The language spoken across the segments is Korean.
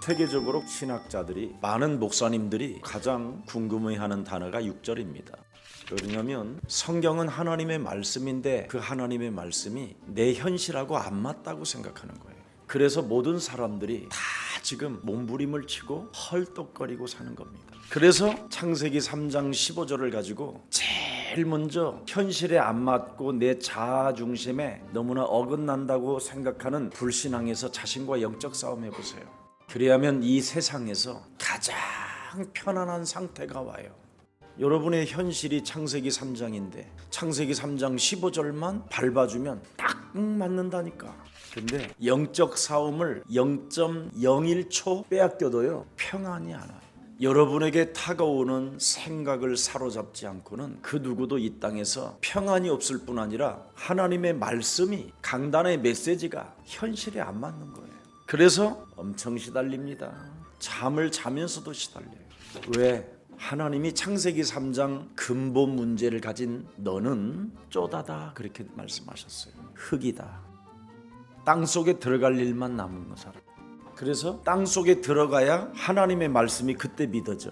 세계적으로 신학자들이, 많은 목사님들이 가장 궁금해하는 단어가 6절입니다. 왜냐하면 성경은 하나님의 말씀인데 그 하나님의 말씀이 내 현실하고 안 맞다고 생각하는 거예요. 그래서 모든 사람들이 다 지금 몸부림을 치고 헐떡거리고 사는 겁니다. 그래서 창세기 3장 15절을 가지고 제일 먼저 현실에 안 맞고 내 자아 중심에 너무나 어긋난다고 생각하는 불신앙에서 자신과 영적 싸움 해보세요. 그래야면 이 세상에서 가장 편안한 상태가 와요. 여러분의 현실이 창세기 3장인데 창세기 3장 15절만 밟아주면 딱 맞는다니까. 근데 영적 싸움을 0.01초 빼앗겨도요 평안이 안 와요. 여러분에게 다가오는 생각을 사로잡지 않고는 그 누구도 이 땅에서 평안이 없을 뿐 아니라 하나님의 말씀이, 강단의 메시지가 현실에 안 맞는 거예요. 그래서 엄청 시달립니다. 잠을 자면서도 시달려요. 왜? 하나님이 창세기 3장 근본 문제를 가진 너는 쪼다다 그렇게 말씀하셨어요. 흙이다. 땅속에 들어갈 일만 남은 사람. 그래서 땅속에 들어가야 하나님의 말씀이 그때 믿어져.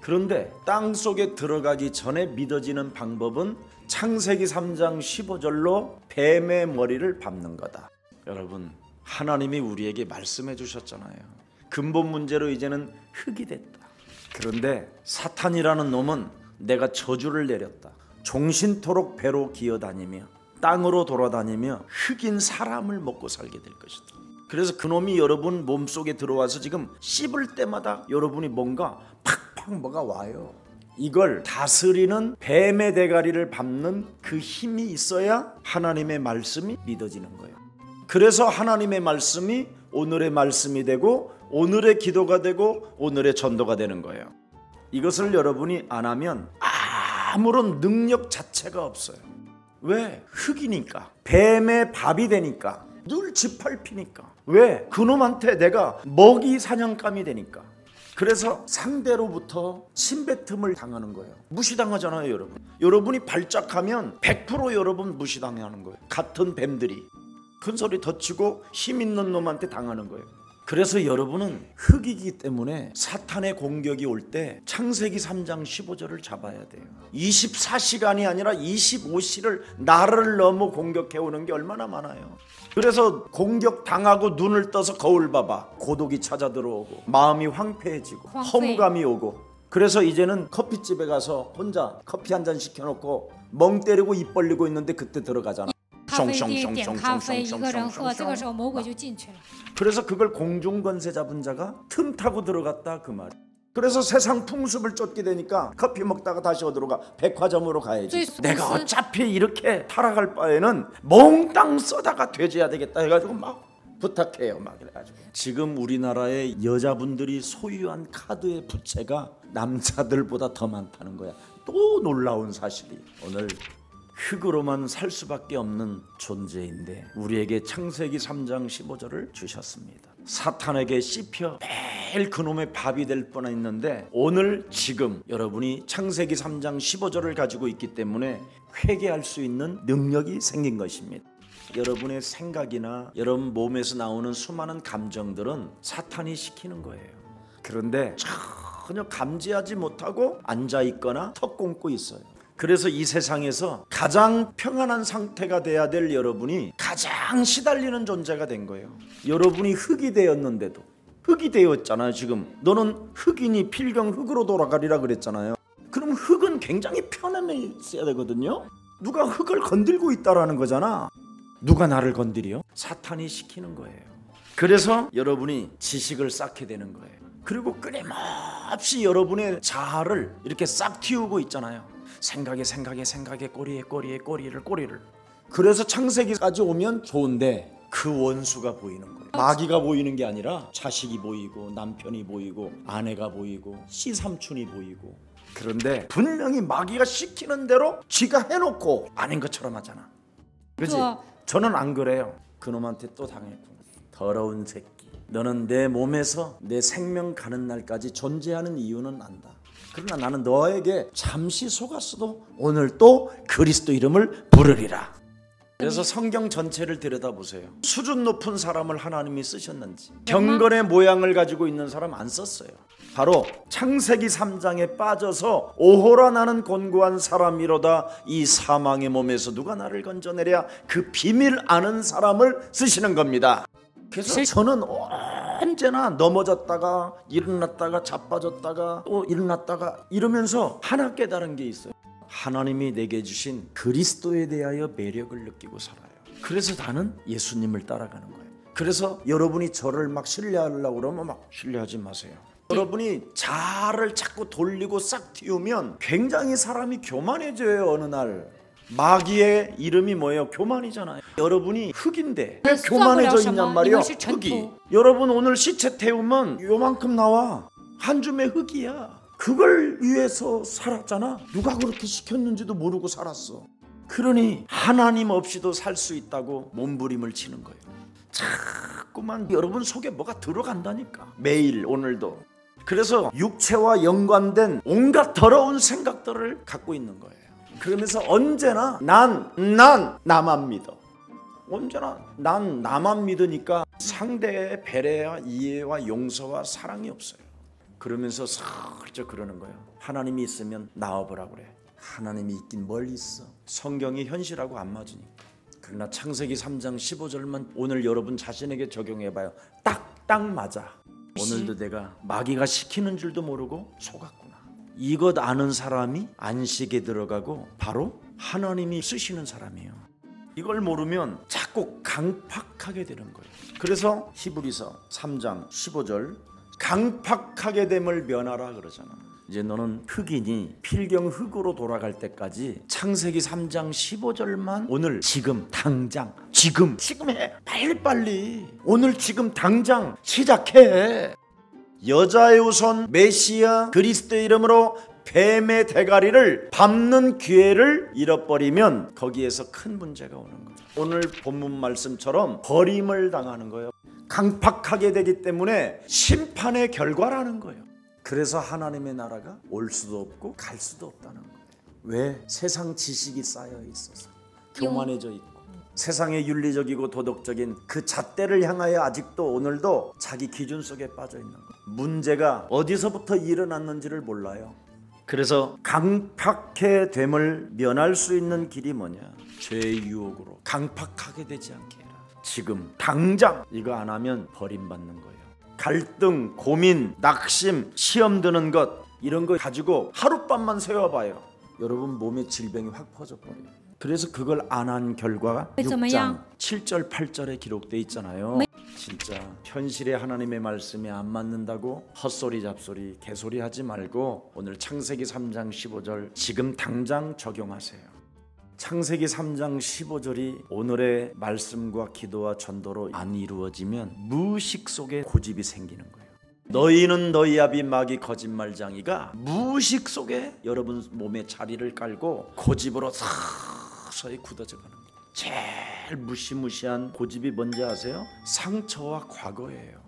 그런데 땅속에 들어가기 전에 믿어지는 방법은 창세기 3장 15절로 뱀의 머리를 밟는 거다. 여러분, 하나님이 우리에게 말씀해 주셨잖아요. 근본 문제로 이제는 흙이 됐다. 그런데 사탄이라는 놈은 내가 저주를 내렸다. 종신토록 배로 기어다니며 땅으로 돌아다니며 흑인 사람을 먹고 살게 될 것이다. 그래서 그놈이 여러분 몸속에 들어와서 지금 씹을 때마다 여러분이 뭔가 팍팍 뭐가 와요. 이걸 다스리는 뱀의 대가리를 밟는 그 힘이 있어야 하나님의 말씀이 믿어지는 거예요. 그래서 하나님의 말씀이 오늘의 말씀이 되고 오늘의 기도가 되고 오늘의 전도가 되는 거예요. 이것을 여러분이 안 하면 아무런 능력 자체가 없어요. 왜? 흙이니까. 뱀의 밥이 되니까. 늘 짓밟히니까. 왜? 그놈한테 내가 먹이 사냥감이 되니까. 그래서 상대로부터 침뱉음을 당하는 거예요. 무시당하잖아요, 여러분. 여러분이 발작하면 100% 여러분 무시당하는 거예요. 같은 뱀들이 큰소리 덧치고 힘 있는 놈한테 당하는 거예요. 그래서 여러분은 흙이기 때문에 사탄의 공격이 올 때 창세기 3장 15절을 잡아야 돼요. 24시간이 아니라 25시를 나를 너무 공격해오는 게 얼마나 많아요. 그래서 공격당하고 눈을 떠서 거울 봐봐. 고독이 찾아 들어오고 마음이 황폐해지고 허무감이 오고. 그래서 이제는 커피집에 가서 혼자 커피 한 잔 시켜놓고 멍 때리고 입 벌리고 있는데 그때 들어가잖아. 그래서 그걸 공중권세 잡은 자가 틈타고 들어갔다 그 말. 그래서 세상 풍습을 쫓게 되니까 커피 먹다가 다시 어디로 가? 백화점으로 가야지. 내가 어차피 이렇게 타락할 바에는 몽땅 써다가 돼져야 되겠다 해가지고 막 부탁해요. 막 그래가지고 지금 우리나라의 여자분들이 소유한 카드의 부채가 남자들보다 더 많다는 거야. 또 놀라운 사실이. 오늘 흙으로만 살 수밖에 없는 존재인데 우리에게 창세기 3장 15절을 주셨습니다. 사탄에게 씹혀 매일 그놈의 밥이 될 뻔했는데 오늘 지금 여러분이 창세기 3장 15절을 가지고 있기 때문에 회개할 수 있는 능력이 생긴 것입니다. 여러분의 생각이나 여러분 몸에서 나오는 수많은 감정들은 사탄이 시키는 거예요. 그런데 전혀 감지하지 못하고 앉아있거나 턱 꽂고 있어요. 그래서 이 세상에서 가장 평안한 상태가 돼야 될 여러분이 가장 시달리는 존재가 된 거예요. 여러분이 흙이 되었는데도, 흙이 되었잖아요. 지금 너는 흙이니 필경 흙으로 돌아가리라 그랬잖아요. 그럼 흙은 굉장히 편안해 있어야 되거든요. 누가 흙을 건들고 있다라는 거잖아. 누가 나를 건드려? 사탄이 시키는 거예요. 그래서 여러분이 지식을 쌓게 되는 거예요. 그리고 끊임없이 여러분의 자아를 이렇게 싹 틔우고 있잖아요. 생각에 꼬리를. 그래서 창세기까지 오면 좋은데 그 원수가 보이는 거예요. 마귀가 보이는 게 아니라 자식이 보이고 남편이 보이고 아내가 보이고 시삼촌이 보이고. 그런데 분명히 마귀가 시키는 대로 지가 해놓고 아닌 것처럼 하잖아. 그렇지? 저는 안 그래요. 그놈한테 또 당했고. 더러운 새끼. 너는 내 몸에서 내 생명 가는 날까지 존재하는 이유는 안다. 그러나 나는 너에게 잠시 속았어도 오늘 또 그리스도 이름을 부르리라. 그래서 성경 전체를 들여다보세요. 수준 높은 사람을 하나님이 쓰셨는지, 경건의 모양을 가지고 있는 사람 안 썼어요. 바로 창세기 3장에 빠져서 오호라 나는 곤고한 사람이로다 이 사망의 몸에서 누가 나를 건져내랴 그 비밀 아는 사람을 쓰시는 겁니다. 그래서 저는 언제나 넘어졌다가 일어났다가 자빠졌다가 또 일어났다가 이러면서 하나 깨달은 게 있어요. 하나님이 내게 주신 그리스도에 대하여 매력을 느끼고 살아요. 그래서 나는 예수님을 따라가는 거예요. 그래서 여러분이 저를 막 신뢰하려고 그러면 막 신뢰하지 마세요. 여러분이 자아를 자꾸 돌리고 싹 틔우면 굉장히 사람이 교만해져요. 어느 날 마귀의 이름이 뭐예요? 교만이잖아요. 여러분이 흙인데 왜 교만해져 있냔 말이에요. 흙이. 여러분 오늘 시체 태우면 요만큼 나와. 한 줌의 흙이야. 그걸 위해서 살았잖아. 누가 그렇게 시켰는지도 모르고 살았어. 그러니 하나님 없이도 살 수 있다고 몸부림을 치는 거예요. 자꾸만 여러분 속에 뭐가 들어간다니까. 매일 오늘도. 그래서 육체와 연관된 온갖 더러운 생각들을 갖고 있는 거예요. 그러면서 언제나 난 나만 믿어. 언제나 난 나만 믿으니까 상대의 배려와 이해와 용서와 사랑이 없어요. 그러면서 슬쩍 그러는 거예요. 하나님이 있으면 나와보라 그래. 하나님이 있긴 뭘 있어. 성경이 현실하고 안 맞으니까. 그러나 창세기 3장 15절만 오늘 여러분 자신에게 적용해봐요. 딱 맞아. 오늘도 내가 마귀가 시키는 줄도 모르고 속았구나. 이것 아는 사람이 안식에 들어가고 바로 하나님이 쓰시는 사람이에요. 이걸 모르면 자꾸 강팍하게 되는 거예요. 그래서 히브리서 3장 15절 강팍하게 됨을 면하라 그러잖아. 이제 너는 흙이니 필경 흙으로 돌아갈 때까지 창세기 3장 15절만 오늘 지금 당장 지금 해. 빨리빨리 오늘 지금 당장 시작해. 여자의 우선 메시아 그리스도의 이름으로 뱀의 대가리를 밟는 기회를 잃어버리면 거기에서 큰 문제가 오는 거예요. 오늘 본문 말씀처럼 버림을 당하는 거예요. 강팍하게 되기 때문에 심판의 결과라는 거예요. 그래서 하나님의 나라가 올 수도 없고 갈 수도 없다는 거예요. 왜? 세상 지식이 쌓여 있어서 교만해져 있고 세상의 윤리적이고 도덕적인 그 잣대를 향하여 아직도 오늘도 자기 기준 속에 빠져 있는 거예요. 문제가 어디서부터 일어났는지를 몰라요. 그래서 강팍해 됨을 면할 수 있는 길이 뭐냐? 죄의 유혹으로 강팍하게 되지 않게 해라. 지금 당장 이거 안 하면 버림받는 거예요. 갈등, 고민, 낙심, 시험 드는 것 이런 거 가지고 하룻밤만 세워봐요. 여러분 몸에 질병이 확 퍼져버려요. 그래서 그걸 안 한 결과가 6장 7절 8절에 기록되어 있잖아요. 진짜 현실에 하나님의 말씀이 안 맞는다고 헛소리 잡소리 개소리 하지 말고 오늘 창세기 3장 15절 지금 당장 적용하세요. 창세기 3장 15절이 오늘의 말씀과 기도와 전도로 안 이루어지면 무의식 속에 고집이 생기는 거예요. 너희는 너희 아비 마귀 거짓말장이가 무의식 속에 여러분 몸에 자리를 깔고 고집으로 서서히 굳어져 가는 거예요. 제일 무시무시한 고집이 뭔지 아세요? 상처와 과거예요.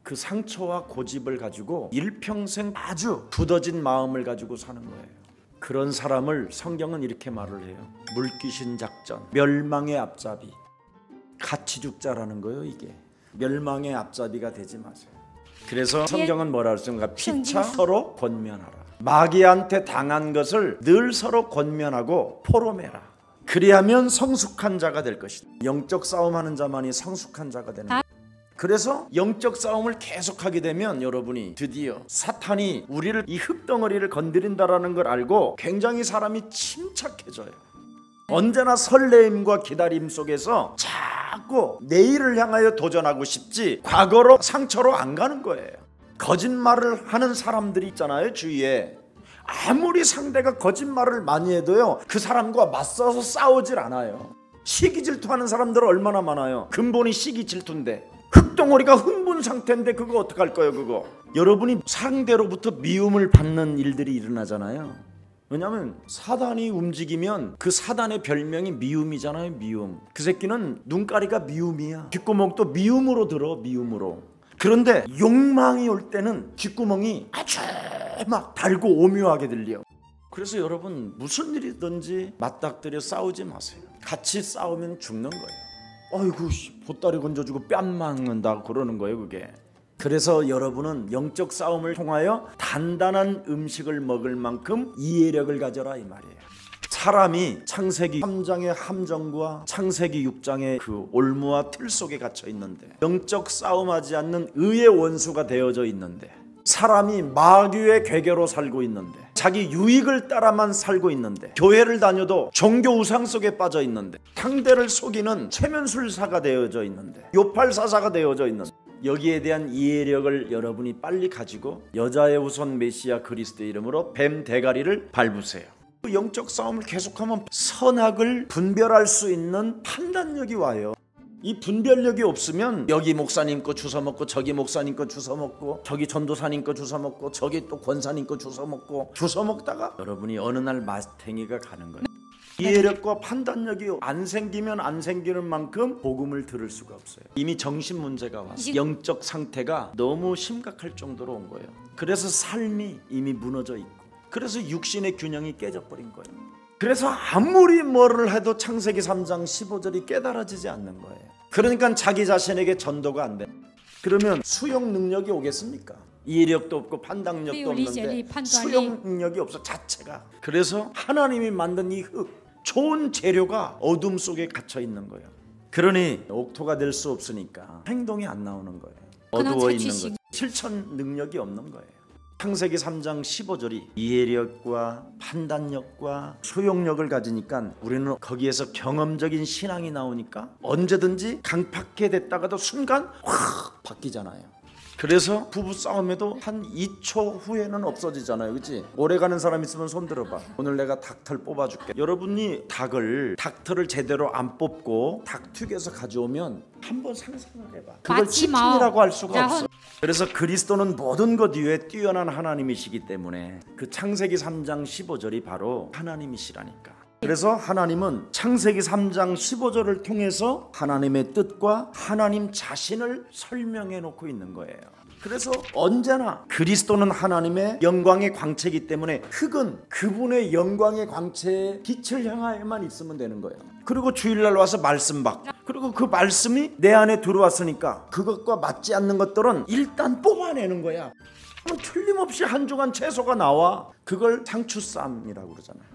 그 상처와 고집을 가지고 일평생 아주 굳어진 마음을 가지고 사는 거예요. 그런 사람을 성경은 이렇게 말을 해요. 물귀신 작전, 멸망의 앞잡이. 같이 죽자라는 거예요. 이게 멸망의 앞잡이가 되지 마세요. 그래서 성경은 뭐라 그랬습니까? 피차 서로 권면하라. 마귀한테 당한 것을 늘 서로 권면하고 포럼해라. 그리하면 성숙한 자가 될 것이다. 영적 싸움하는 자만이 성숙한 자가 되는 거예요. 그래서 영적 싸움을 계속하게 되면 여러분이 드디어 사탄이 우리를 이 흙덩어리를 건드린다라는 걸 알고 굉장히 사람이 침착해져요. 언제나 설레임과 기다림 속에서 자꾸 내일을 향하여 도전하고 싶지 과거로 상처로 안 가는 거예요. 거짓말을 하는 사람들이 있잖아요. 주위에 아무리 상대가 거짓말을 많이 해도요 그 사람과 맞서서 싸우질 않아요. 시기 질투하는 사람들은 얼마나 많아요. 근본이 시기 질투인데 흙덩어리가 흥분 상태인데 그거 어떡할 거예요. 그거 여러분이 상대로부터 미움을 받는 일들이 일어나잖아요. 왜냐하면 사단이 움직이면 그 사단의 별명이 미움이잖아요. 미움. 그 새끼는 눈가리가 미움이야. 귓구멍도 미움으로 들어. 미움으로. 그런데 욕망이 올 때는 귓구멍이 아주 막 달고 오묘하게 들려. 그래서 여러분 무슨 일이든지 맞닥뜨려 싸우지 마세요. 같이 싸우면 죽는 거예요. 아이고 보따리 건져주고 뺨 맞는다 그러는 거예요 그게. 그래서 여러분은 영적 싸움을 통하여 단단한 음식을 먹을 만큼 이해력을 가져라 이 말이에요. 사람이 창세기 3장의 함정과 창세기 6장의 그 올무와 틀 속에 갇혀 있는데, 영적 싸움하지 않는 의의 원수가 되어져 있는데, 사람이 마귀의 괴계로 살고 있는데, 자기 유익을 따라만 살고 있는데, 교회를 다녀도 종교 우상 속에 빠져 있는데, 상대를 속이는 체면술사가 되어져 있는데, 요팔사사가 되어져 있는데, 여기에 대한 이해력을 여러분이 빨리 가지고 여자의 후손 메시아 그리스도의 이름으로 뱀 대가리를 밟으세요. 영적 싸움을 계속하면 선악을 분별할 수 있는 판단력이 와요. 이 분별력이 없으면 여기 목사님 거 주워먹고 저기 목사님 거 주워먹고 저기 전도사님 거 주워먹고 저기 또 권사님 거 주워먹다가 여러분이 어느 날 마탱이가 가는 거예요. 이해력과 판단력이 안 생기면 안 생기는 만큼 복음을 들을 수가 없어요. 이미 정신 문제가 와서 영적 상태가 너무 심각할 정도로 온 거예요. 그래서 삶이 이미 무너져 있고, 그래서 육신의 균형이 깨져버린 거예요. 그래서 아무리 뭐를 해도 창세기 3장 15절이 깨달아지지 않는 거예요. 그러니까 자기 자신에게 전도가 안 돼. 그러면 수용 능력이 오겠습니까? 이해력도 없고 판단력도 없는데 수용 능력이 없어 자체가. 그래서 하나님이 만든 이 흙, 좋은 재료가 어둠 속에 갇혀 있는 거예요. 그러니 옥토가 될 수 없으니까 행동이 안 나오는 거예요. 어두워 있는 거죠. 실천 능력이 없는 거예요. 창세기 3장 15절이 이해력과 판단력과 소용력을 가지니까 우리는 거기에서 경험적인 신앙이 나오니까 언제든지 강팍해 됐다가도 순간 확 바뀌잖아요. 그래서 부부 싸움에도 한 2초 후에는 없어지잖아요. 그렇지? 오래가는 사람 있으면 손 들어봐. 오늘 내가 닭털 뽑아줄게. 여러분이 닭털을 제대로 안 뽑고 닭 튀겨서 가져오면 한번 상상을 해봐. 그걸 치킨이라고 할 수가 없어. 그래서 그리스도는 모든 것 위에 뛰어난 하나님이시기 때문에 그 창세기 3장 15절이 바로 하나님이시라니까. 그래서 하나님은 창세기 3장 15절을 통해서 하나님의 뜻과 하나님 자신을 설명해 놓고 있는 거예요. 그래서 언제나 그리스도는 하나님의 영광의 광채이기 때문에 흙은 그분의 영광의 광채에 빛을 향하여만 있으면 되는 거예요. 그리고 주일날 와서 말씀 받고, 그리고 그 말씀이 내 안에 들어왔으니까 그것과 맞지 않는 것들은 일단 뽑아내는 거야. 틀림없이 한 주간 채소가 나와. 그걸 상추쌈이라고 그러잖아요.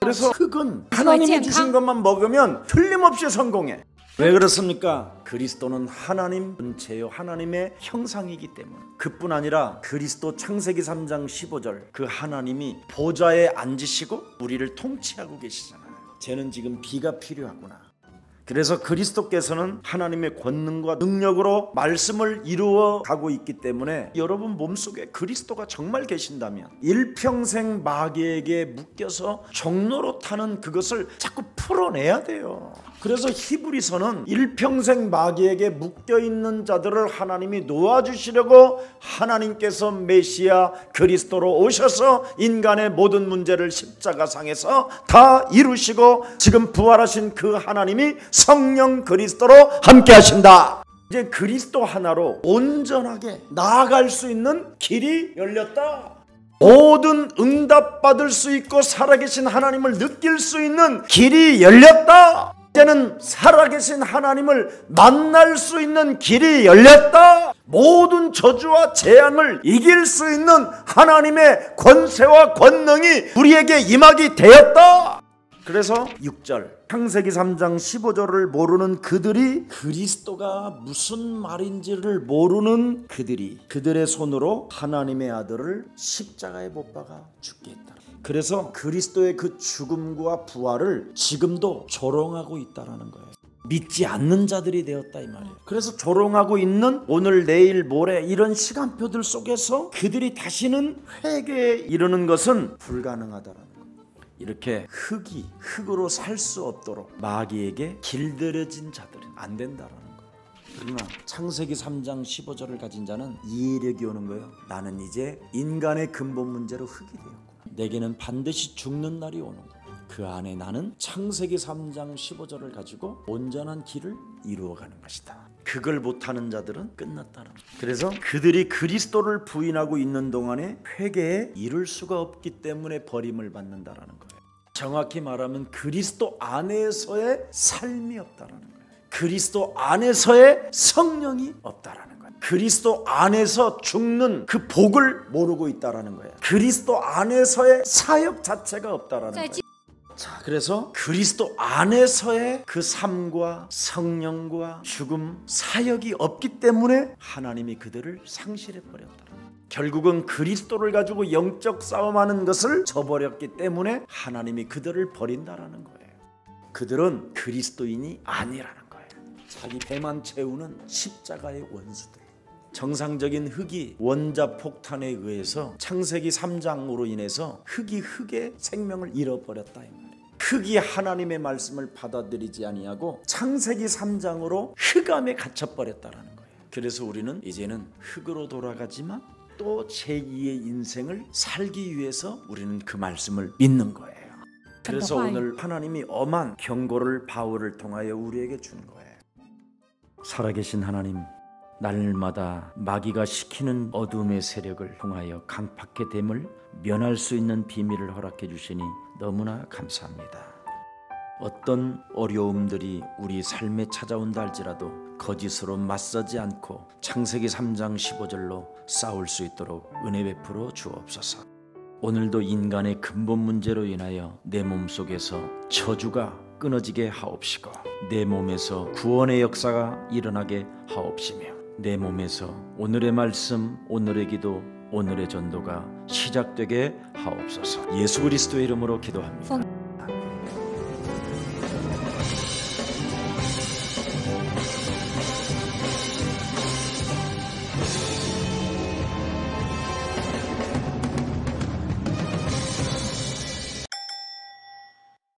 그래서 흙은 하나님이 주신 것만 먹으면 틀림없이 성공해. 왜 그렇습니까? 그리스도는 하나님 본체요 하나님의 형상이기 때문에. 그뿐 아니라 그리스도 창세기 3장 15절 그 하나님이 보좌에 앉으시고 우리를 통치하고 계시잖아요. 쟤는 지금 비가 필요하구나. 그래서 그리스도께서는 하나님의 권능과 능력으로 말씀을 이루어 가고 있기 때문에 여러분 몸속에 그리스도가 정말 계신다면 일평생 마귀에게 묶여서 종로로 타는 그것을 자꾸 풀어내야 돼요. 그래서 히브리서는 일평생 마귀에게 묶여있는 자들을 하나님이 놓아주시려고 하나님께서 메시아 그리스도로 오셔서 인간의 모든 문제를 십자가상에서 다 이루시고 지금 부활하신 그 하나님이 성령 그리스도로 함께 하신다. 이제 그리스도 하나로 온전하게 나아갈 수 있는 길이 열렸다. 모든 응답받을 수 있고 살아계신 하나님을 느낄 수 있는 길이 열렸다. 이제는 살아계신 하나님을 만날 수 있는 길이 열렸다. 모든 저주와 재앙을 이길 수 있는 하나님의 권세와 권능이 우리에게 임하게 되었다. 그래서 6절 창세기 3장 15절을 모르는 그들이 그리스도가 무슨 말인지를 모르는 그들의 손으로 하나님의 아들을 십자가에 못 박아 죽게 했다. 그래서 그리스도의 그 죽음과 부활을 지금도 조롱하고 있다라는 거예요. 믿지 않는 자들이 되었다 이 말이에요. 그래서 조롱하고 있는 오늘 내일 모레 이런 시간표들 속에서 그들이 다시는 회개에 이르는 것은 불가능하다라는 거예요. 이렇게 흙으로 살 수 없도록 마귀에게 길들여진 자들은 안 된다라는 거예요. 그러나 창세기 3장 15절을 가진 자는 이해력이 오는 거예요. 나는 이제 인간의 근본 문제로 흙이 되었구나. 내게는 반드시 죽는 날이 오는 거예요. 그 안에 나는 창세기 3장 15절을 가지고 온전한 길을 이루어가는 것이다. 그걸 못하는 자들은 끝났다는 거예요. 그래서 그들이 그리스도를 부인하고 있는 동안에 회개에 이를 수가 없기 때문에 버림을 받는다라는 거예요. 정확히 말하면 그리스도 안에서의 삶이 없다라는 거예요. 그리스도 안에서의 성령이 없다라는 거예요. 그리스도 안에서 죽는 그 복을 모르고 있다라는 거예요. 그리스도 안에서의 사역 자체가 없다라는 거예요. 자, 그래서 그리스도 안에서의 그 삶과 성령과 죽음, 사역이 없기 때문에 하나님이 그들을 상실해 버렸다. 결국은 그리스도를 가지고 영적 싸움하는 것을 저버렸기 때문에 하나님이 그들을 버린다라는 거예요. 그들은 그리스도인이 아니라는 거예요. 자기 배만 채우는 십자가의 원수들. 정상적인 흙이 원자폭탄에 의해서 창세기 3장으로 인해서 흙이 흙의 생명을 잃어버렸다 이 말이에요. 흙이 하나님의 말씀을 받아들이지 아니하고 창세기 3장으로 흑암에 갇혀버렸다라는 거예요. 그래서 우리는 이제는 흙으로 돌아가지만 또 제2의 인생을 살기 위해서 우리는 그 말씀을 믿는 거예요. 그래서 오늘 하나님이 엄한 경고를 바울을 통하여 우리에게 준 거예요. 살아계신 하나님, 날마다 마귀가 시키는 어둠의 세력을 통하여 강팍해 됨을 면할 수 있는 비밀을 허락해 주시니 너무나 감사합니다. 어떤 어려움들이 우리 삶에 찾아온다 할지라도 거짓으로 맞서지 않고 창세기 3장 15절로 싸울 수 있도록 은혜 베풀어 주옵소서. 오늘도 인간의 근본 문제로 인하여 내 몸속에서 저주가 끊어지게 하옵시고 내 몸에서 구원의 역사가 일어나게 하옵시며 내 몸에서 오늘의 말씀, 오늘의 기도, 오늘의 전도가 시작되게 하옵소서. 예수 그리스도의 이름으로 기도합니다.